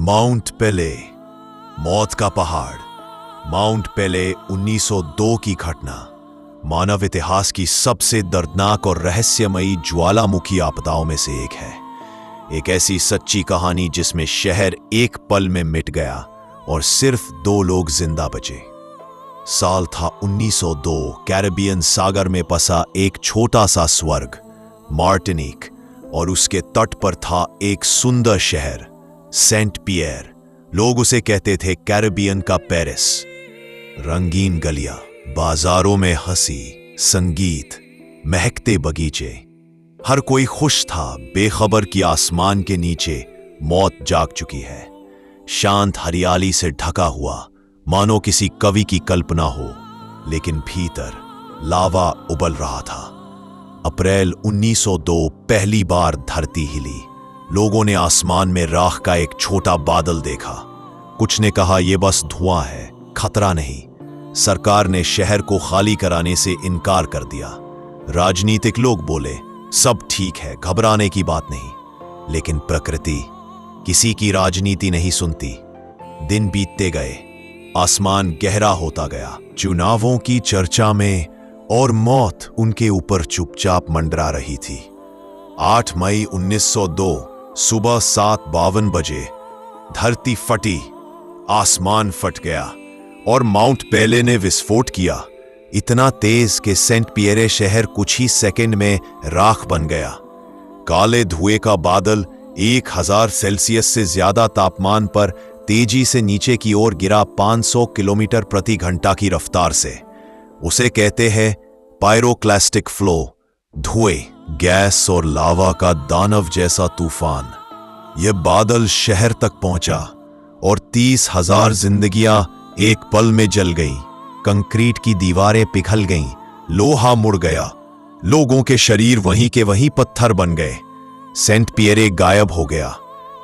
Mount पेले, मौत का पहाड़। माउंट पेले 1902 की घटना मानव इतिहास की सबसे दर्दनाक और रहस्यमयी ज्वालामुखी आपदाओं में से एक है। एक ऐसी सच्ची कहानी जिसमें शहर एक पल में मिट गया और सिर्फ 2 लोग जिंदा बचे। साल था 1902। कैरिबियन सागर में बसा एक छोटा सा स्वर्ग मार्टिनिक, और उसके तट पर था एक सुंदर शहर सेंट पियर। लोग उसे कहते थे कैरिबियन का पेरिस। रंगीन गलियां, बाजारों में हंसी, संगीत, महकते बगीचे, हर कोई खुश था, बेखबर कि आसमान के नीचे मौत जाग चुकी है। शांत हरियाली से ढका हुआ, मानो किसी कवि की कल्पना हो, लेकिन भीतर लावा उबल रहा था। अप्रैल 1902 पहली बार धरती हिली। लोगों ने आसमान में राख का एक छोटा बादल देखा। कुछ ने कहा यह बस धुआं है, खतरा नहीं। सरकार ने शहर को खाली कराने से इनकार कर दिया। राजनीतिक लोग बोले सब ठीक है, घबराने की बात नहीं। लेकिन प्रकृति किसी की राजनीति नहीं सुनती। दिन बीतते गए, आसमान गहरा होता गया। चुनावों की चर्चा में और मौत उनके ऊपर चुपचाप मंडरा रही थी। 8 मई 1902 सुबह 7:52 बजे धरती फटी, आसमान फट गया और माउंट पेले ने विस्फोट किया। इतना तेज कि सेंट पियरे शहर कुछ ही सेकंड में राख बन गया। काले धुएं का बादल 1000 सेल्सियस से ज्यादा तापमान पर तेजी से नीचे की ओर गिरा, 500 किलोमीटर प्रति घंटा की रफ्तार से। उसे कहते हैं पायरोक्लास्टिक फ्लो, धुएं, गैस और लावा का दानव जैसा तूफान। यह बादल शहर तक पहुंचा और 30,000 जिंदगियां एक पल में जल गईं। कंक्रीट की दीवारें पिघल गईं, लोहा मुड़ गया, लोगों के शरीर वहीं के वहीं पत्थर बन गए। सेंट पियरे गायब हो गया।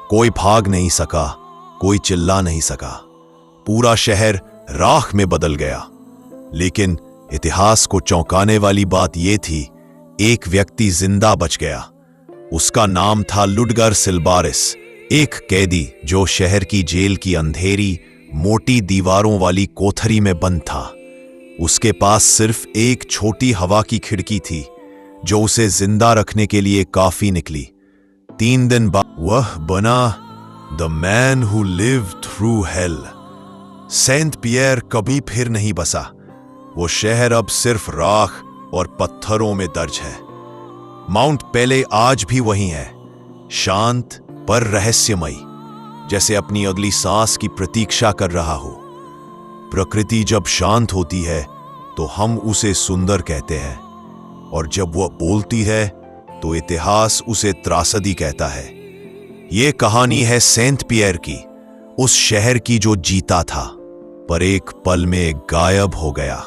कोई भाग नहीं सका, कोई चिल्ला नहीं सका। पूरा शहर राख में बदल गया। लेकिन इतिहास को चौंकाने वाली बात यह थी, एक व्यक्ति जिंदा बच गया। उसका नाम था लुडगर सिल्बारिस, एक कैदी जो शहर की जेल की अंधेरी, मोटी दीवारों वाली कोठरी में बंद था। उसके पास सिर्फ एक छोटी हवा की खिड़की थी जो उसे जिंदा रखने के लिए काफी निकली। 3 दिन बाद वह बना the man who lived through hell. Saint Pierre कभी फिर नहीं बसा। वो शहर अब सिर्फ राख और पत्थरों में दर्ज है। माउंट पेले आज भी वही है, शांत पर रहस्यमयी, जैसे अपनी अगली सांस की प्रतीक्षा कर रहा हो। प्रकृति जब शांत होती है तो हम उसे सुंदर कहते हैं, और जब वह बोलती है तो इतिहास उसे त्रासदी कहता है। यह कहानी है सेंट पियर की, उस शहर की जो जीता था पर एक पल में गायब हो गया।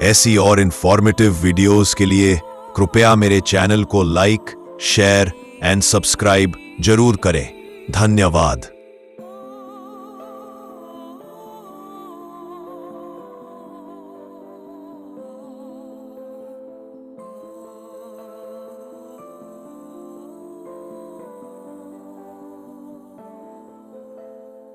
ऐसी और इंफॉर्मेटिव वीडियोस के लिए कृपया मेरे चैनल को लाइक, शेयर एंड सब्सक्राइब जरूर करें। धन्यवाद।